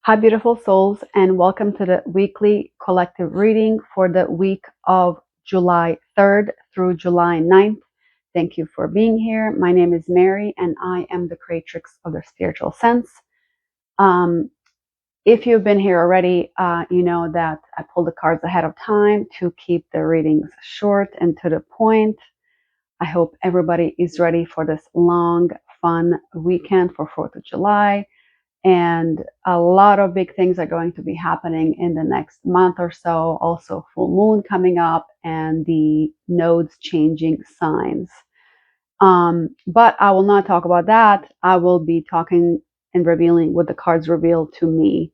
Hi, beautiful souls, and welcome to the weekly collective reading for the week of July 3rd through July 9th. Thank you for being here. My name is Meri, and I am the creatrix of the spiritual sense. If you've been here already, you know that I pull the cards ahead of time to keep the readings short and to the point. I hope everybody is ready for this long, fun weekend for 4th of July. And a lot of big things are going to be happening in the next month or so. Also, full moon coming up and the nodes changing signs. But I will not talk about that. I will be talking and revealing what the cards reveal to me.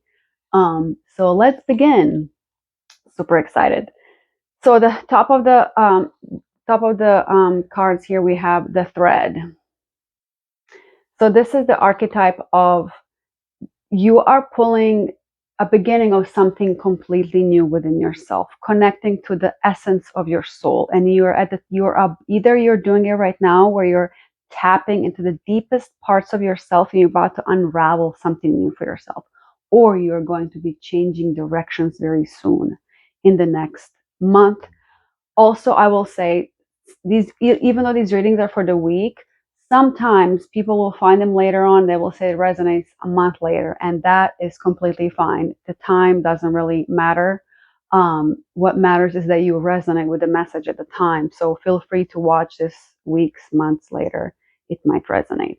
So let's begin. Super excited. So the top of the cards here we have the thread. So this is the archetype of you are pulling a beginning of something completely new within yourself, connecting to the essence of your soul. And either you're doing it right now where you're tapping into the deepest parts of yourself and you're about to unravel something new for yourself, or you're going to be changing directions very soon in the next month. Also, I will say even though these readings are for the week, sometimes people will find them later on. They will say it resonates a month later, and that is completely fine. The time doesn't really matter. What matters is that you resonate with the message at the time. So feel free to watch this weeks, months later. It might resonate.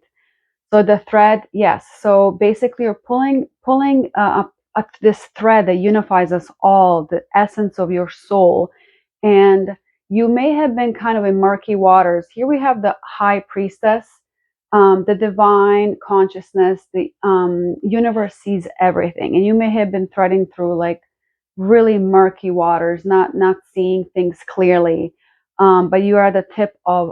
So the thread, yes. So basically, you're pulling up this thread that unifies us all, the essence of your soul. And you may have been kind of in murky waters. Here we have the high priestess, the divine consciousness, the universe sees everything. And you may have been threading through like really murky waters, not seeing things clearly. But you are at the tip of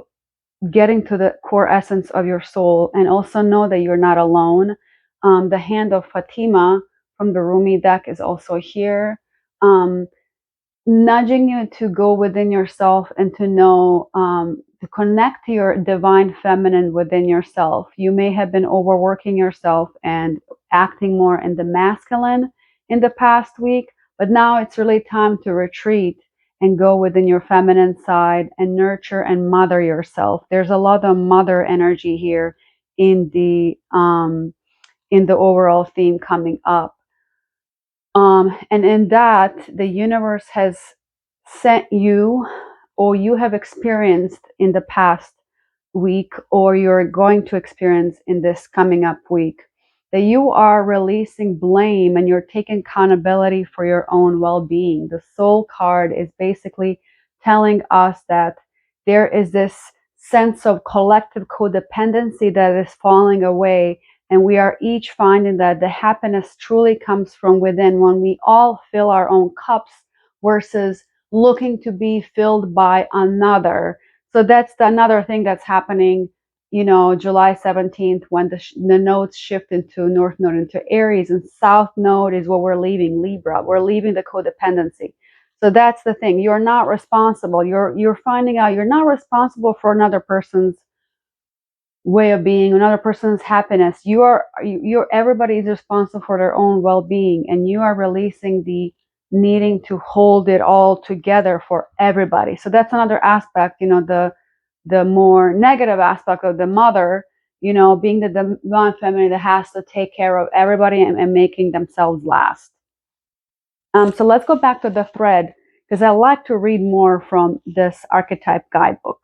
getting to the core essence of your soul, and also know that you're not alone. The hand of Fatima from the Rumi deck is also here. Nudging you to go within yourself and to know, to connect to your divine feminine within yourself. You may have been overworking yourself and acting more in the masculine in the past week, but now it's really time to retreat and go within your feminine side and nurture and mother yourself. There's a lot of mother energy here in the overall theme coming up. And in that, the universe has sent you, or you have experienced in the past week, or you're going to experience in this coming up week, that you are releasing blame and you're taking accountability for your own well-being. The soul card is basically telling us that there is this sense of collective codependency that is falling away, and we are each finding that the happiness truly comes from within when we all fill our own cups versus looking to be filled by another. So that's another thing that's happening, July 17th, when the nodes shift into North Node into Aries, and South Node is what we're leaving, Libra. We're leaving the codependency. So that's the thing. You're not responsible. You're finding out you're not responsible for another person's way of being, another person's happiness. Everybody is responsible for their own well-being, and you are releasing the needing to hold it all together for everybody. So that's another aspect, the more negative aspect of the mother, being the divine feminine that has to take care of everybody and making themselves last. So let's go back to the thread, because I like to read more from this archetype guidebook.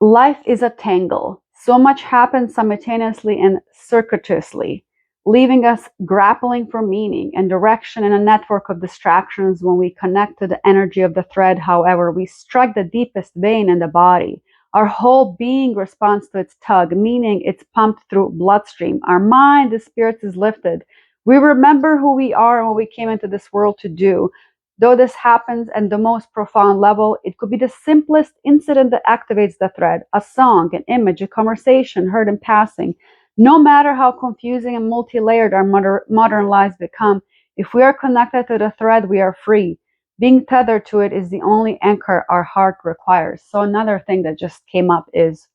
Life is a tangle. So much happens simultaneously and circuitously, leaving us grappling for meaning and direction in a network of distractions. When we connect to the energy of the thread, however, we strike the deepest vein in the body. Our whole being responds to its tug, meaning it's pumped through bloodstream. Our mind, the spirits, is lifted. We remember who we are and what we came into this world to do. Though this happens at the most profound level, it could be the simplest incident that activates the thread, a song, an image, a conversation heard in passing. No matter how confusing and multi-layered our modern lives become, if we are connected to the thread, we are free. Being tethered to it is the only anchor our heart requires. So another thing that just came up is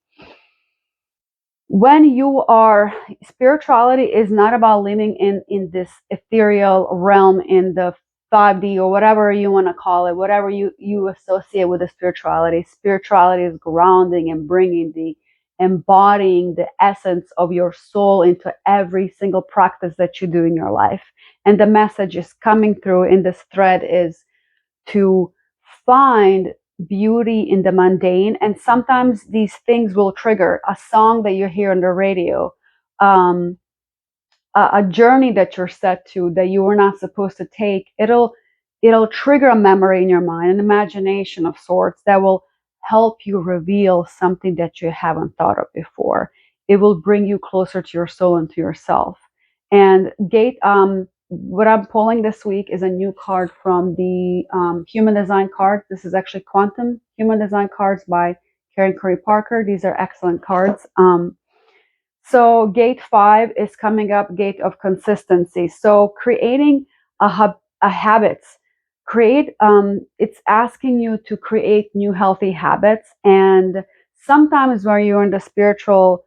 when you are, spirituality is not about living in this ethereal realm, in the 5D or whatever you want to call it, whatever you associate with the spirituality. Spirituality is grounding and bringing the embodying the essence of your soul into every single practice that you do in your life. And the message is coming through in this thread is to find beauty in the mundane. And sometimes these things will trigger a song that you hear on the radio, um, a journey that you're set to that you were not supposed to take. It'll trigger a memory in your mind, an imagination of sorts that will help you reveal something that you haven't thought of before. It will bring you closer to your soul and to yourself. And Gate, what I'm pulling this week is a new card from the Human Design card. This is actually Quantum Human Design cards by Karen Curry Parker. These are excellent cards. So gate 5 is coming up, gate of consistency. So creating a habits, it's asking you to create new healthy habits. And sometimes when you're in the spiritual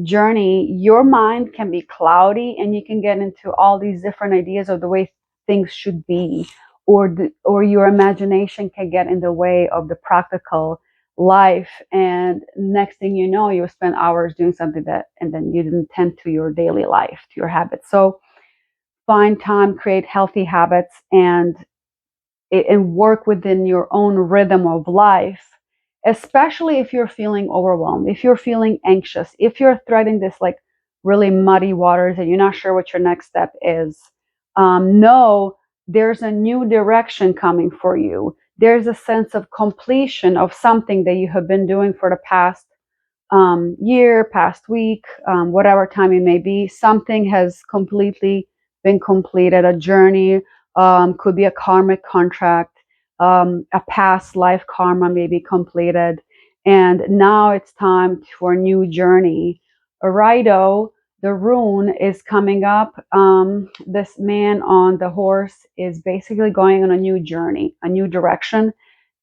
journey, your mind can be cloudy and you can get into all these different ideas of the way things should be, or your imagination can get in the way of the practical life, and next thing you know, you spend hours doing something that, and then you didn't tend to your daily life, to your habits. So find time, create healthy habits, and work within your own rhythm of life, especially if you're feeling overwhelmed, if you're feeling anxious, if you're threading this like really muddy waters and you're not sure what your next step is. Know there's a new direction coming for you. There's a sense of completion of something that you have been doing for the past year, past week, whatever time it may be. Something has completely been completed. A journey, could be a karmic contract, a past life karma may be completed. And now it's time for a new journey. Rido, the rune is coming up. This man on the horse is basically going on a new journey, a new direction.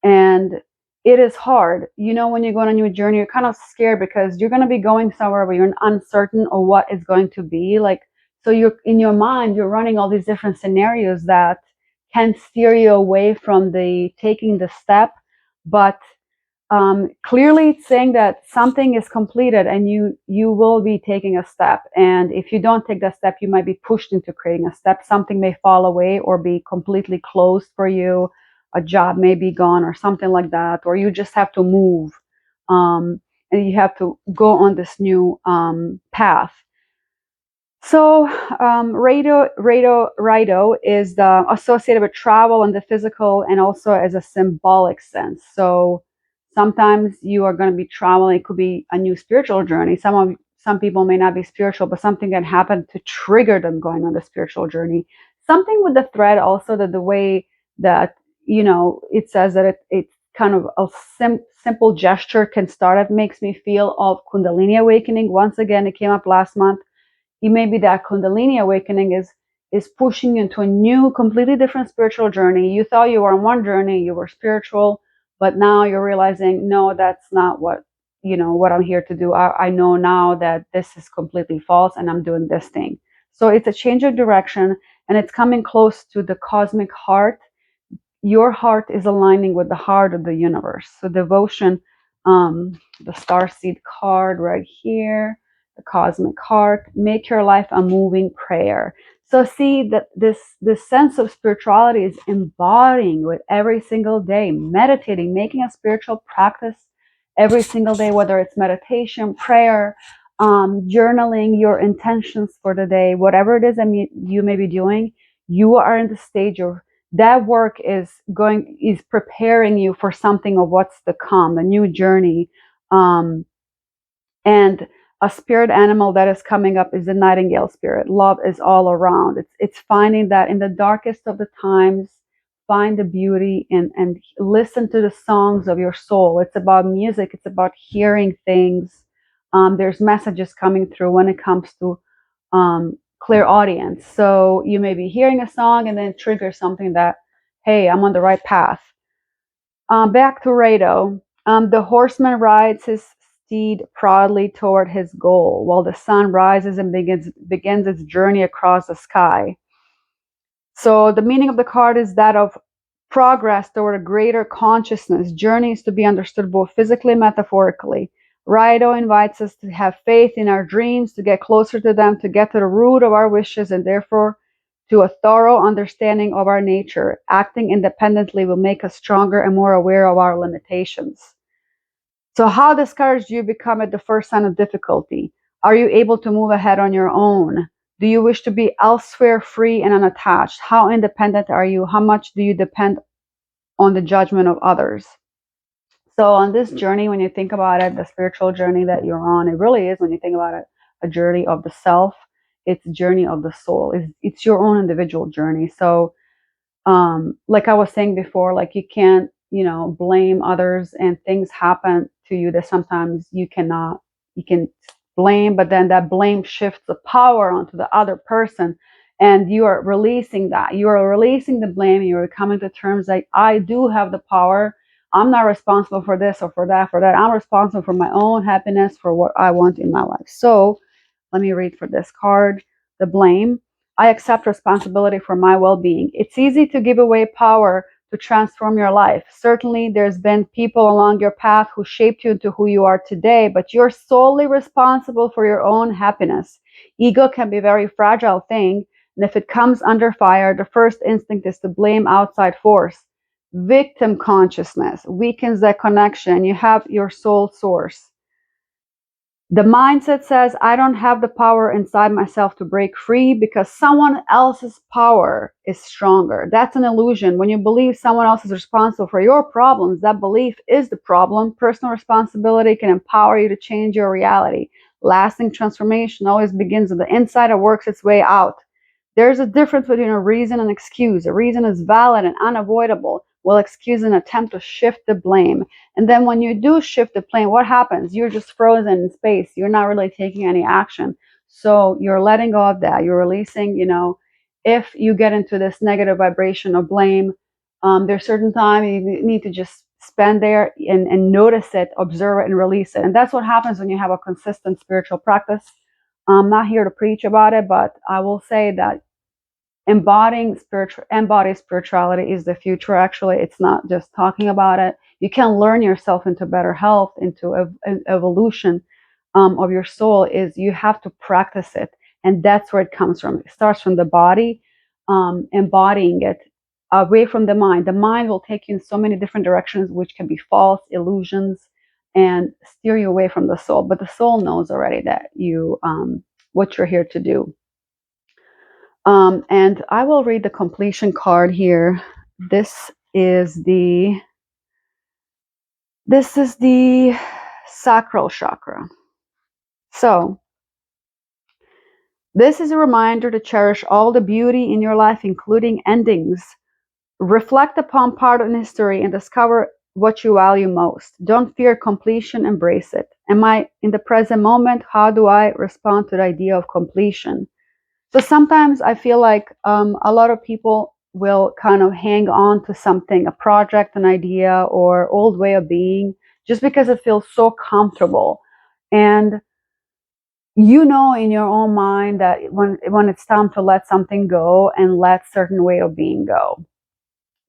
And it is hard. When you go on a new journey, you're kind of scared because you're going to be going somewhere where you're uncertain of what it's going to be like. So you're in your mind, you're running all these different scenarios that can steer you away from the taking the step. But clearly it's saying that something is completed and you will be taking a step. And if you don't take that step, you might be pushed into creating a step. Something may fall away or be completely closed for you. A job may be gone or something like that, or you just have to move, and you have to go on this new path. So Rado is associated with travel and the physical, and also as a symbolic sense. So sometimes you are going to be traveling. It could be a new spiritual journey. Some people may not be spiritual, but something can happen to trigger them going on the spiritual journey. Something with the thread also, that the way that it says that it's kind of a simple gesture can start. It makes me feel of Kundalini awakening. Once again, it came up last month. It may be that Kundalini awakening is pushing you into a new, completely different spiritual journey. You thought you were on one journey, you were spiritual, but now you're realizing, no, that's not what I'm here to do. I know now that this is completely false and I'm doing this thing. So it's a change of direction, and it's coming close to the cosmic heart. Your heart is aligning with the heart of the universe. So devotion, the starseed card right here, the cosmic heart, make your life a moving prayer. So see that this sense of spirituality is embodying with every single day, meditating, making a spiritual practice every single day, whether it's meditation, prayer, journaling your intentions for the day, whatever it is that you may be doing. You are in the stage of that work is preparing you for something of what's to come, a new journey. And a spirit animal that is coming up is the nightingale spirit. Love is all around. It's finding that in the darkest of the times, find the beauty and listen to the songs of your soul. It's about music. It's about hearing things. There's messages coming through when it comes to clairaudience. So you may be hearing a song and then trigger something that, hey, I'm on the right path. Back to Rado. The horseman rides his steed proudly toward his goal, while the sun rises and begins its journey across the sky. So the meaning of the card is that of progress toward a greater consciousness. Journey is to be understood both physically and metaphorically. Raido invites us to have faith in our dreams, to get closer to them, to get to the root of our wishes, and therefore to a thorough understanding of our nature. Acting independently will make us stronger and more aware of our limitations. So, how discouraged do you become at the first sign of difficulty? Are you able to move ahead on your own? Do you wish to be elsewhere, free and unattached? How independent are you? How much do you depend on the judgment of others? So, on this journey, when you think about it, the spiritual journey that you're on, it really is, when you think about it, a journey of the self. It's a journey of the soul. It's your own individual journey. So, like I was saying before, like you can't, blame others, and things happen to you that sometimes you can blame, but then that blame shifts the power onto the other person, and you are releasing that. You are releasing the blame, and you're coming to terms like, I do have the power. I'm not responsible for this or for that, I'm responsible for my own happiness, for what I want in my life. So let me read for this card, the blame. I accept responsibility for my well-being. It's easy to give away power to transform your life. Certainly, there's been people along your path who shaped you into who you are today, but you're solely responsible for your own happiness. Ego can be a very fragile thing, and if it comes under fire, the first instinct is to blame outside force. Victim consciousness weakens that connection. You have your soul source. The mindset says, I don't have the power inside myself to break free because someone else's power is stronger. That's an illusion. When you believe someone else is responsible for your problems, that belief is the problem. Personal responsibility can empower you to change your reality. Lasting transformation always begins on the inside and works its way out. There's a difference between a reason and excuse. A reason is valid and unavoidable, while excuse is an attempt to shift the blame. And then when you do shift the blame, what happens? You're just frozen in space. You're not really taking any action. So you're letting go of that. You're releasing, if you get into this negative vibration of blame, there's certain time you need to just spend there and notice it, observe it, and release it. And that's what happens when you have a consistent spiritual practice. I'm not here to preach about it, but I will say that embodied spirituality is the future. Actually, it's not just talking about it. You can learn yourself into better health, into evolution of your soul. Is you have to practice it, and that's where it comes from. It starts from the body, embodying it away from the mind. The mind will take you in so many different directions, which can be false illusions and steer you away from the soul. But the soul knows already that you what you're here to do. And I will read the completion card here. This is the sacral chakra. So this is a reminder to cherish all the beauty in your life, including endings. Reflect upon part in history and discover what you value most. Don't fear completion, embrace it. Am I in the present moment? How do I respond to the idea of completion? So sometimes I feel like a lot of people will kind of hang on to something, a project, an idea, or old way of being, just because it feels so comfortable. And in your own mind that when it's time to let something go and let certain way of being go.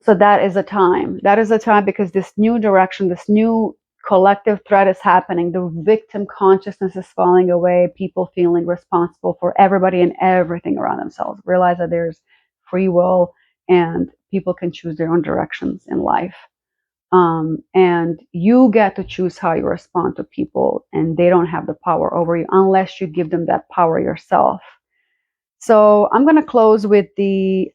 So that is a time. That is a time because this new direction, this new collective threat is happening. The victim consciousness is falling away. People feeling responsible for everybody and everything around themselves. Realize that there's free will and people can choose their own directions in life. And you get to choose how you respond to people, and they don't have the power over you unless you give them that power yourself. So I'm going to close with the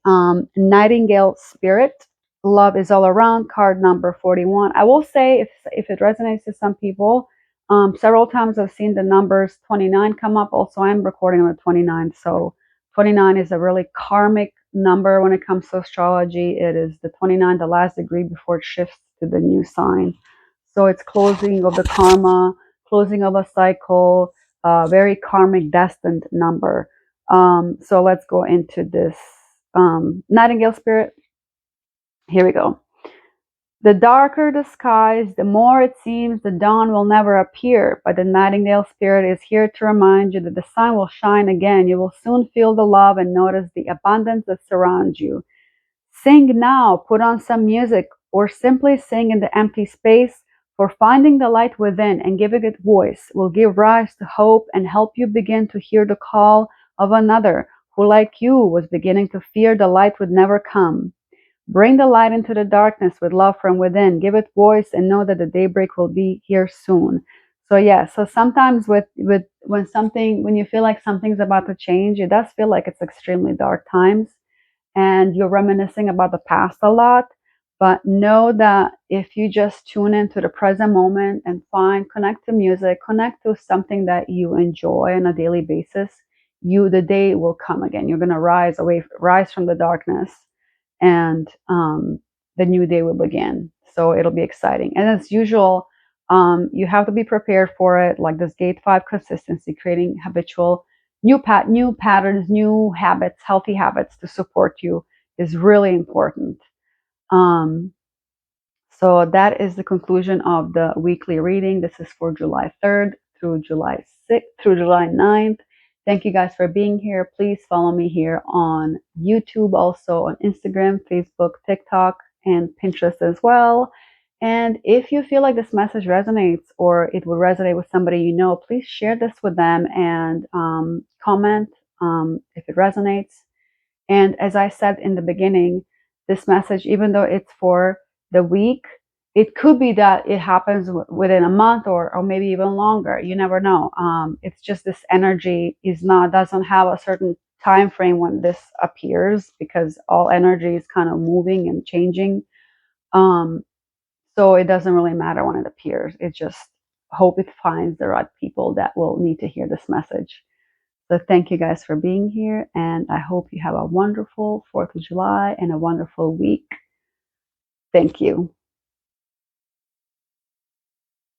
Nightingale Spirit. Love is all around, card number 41. I will say, if it resonates to some people, several times I've seen the numbers 29 come up. Also, I'm recording on the 29th. So 29 is a really karmic number when it comes to astrology. It is the 29, the last degree before it shifts to the new sign. So it's closing of the karma, closing of a cycle, very karmic destined number. So let's go into this Nightingale Spirit. Here we go. The darker the skies, the more it seems the dawn will never appear, but the nightingale spirit is here to remind you that the sun will shine again. You will soon feel the love and notice the abundance that surrounds you. Sing now, put on some music, or simply sing in the empty space, for finding the light within and giving it voice will give rise to hope and help you begin to hear the call of another who, like you, was beginning to fear the light would never come. Bring the light into the darkness with love from within. Give it voice and know that the daybreak will be here soon. So yeah, so sometimes with when you feel like something's about to change, it does feel like it's extremely dark times and you're reminiscing about the past a lot. But know that if you just tune into the present moment and connect to music, connect to something that you enjoy on a daily basis, the day will come again. You're gonna rise from the darkness, and the new day will begin. So it'll be exciting. And as usual, you have to be prepared for it. Like this gate 5 consistency, creating habitual new patterns, new habits, healthy habits to support you is really important. Um, so that is the conclusion of the weekly reading. This is for July 3rd through July 6th through July 9th. Thank you guys for being here. Please follow me here on YouTube, also on Instagram, Facebook, TikTok, and Pinterest as well. And if you feel like this message resonates or it will resonate with somebody you know, please share this with them and comment if it resonates. And as I said in the beginning, this message, even though it's for the week, it could be that it happens within a month or maybe even longer. You never know. It's just this energy doesn't have a certain time frame when this appears because all energy is kind of moving and changing. Um, so it doesn't really matter when it appears. It just hope it finds the right people that will need to hear this message. So thank you guys for being here, and I hope you have a wonderful 4th of July and a wonderful week. Thank you.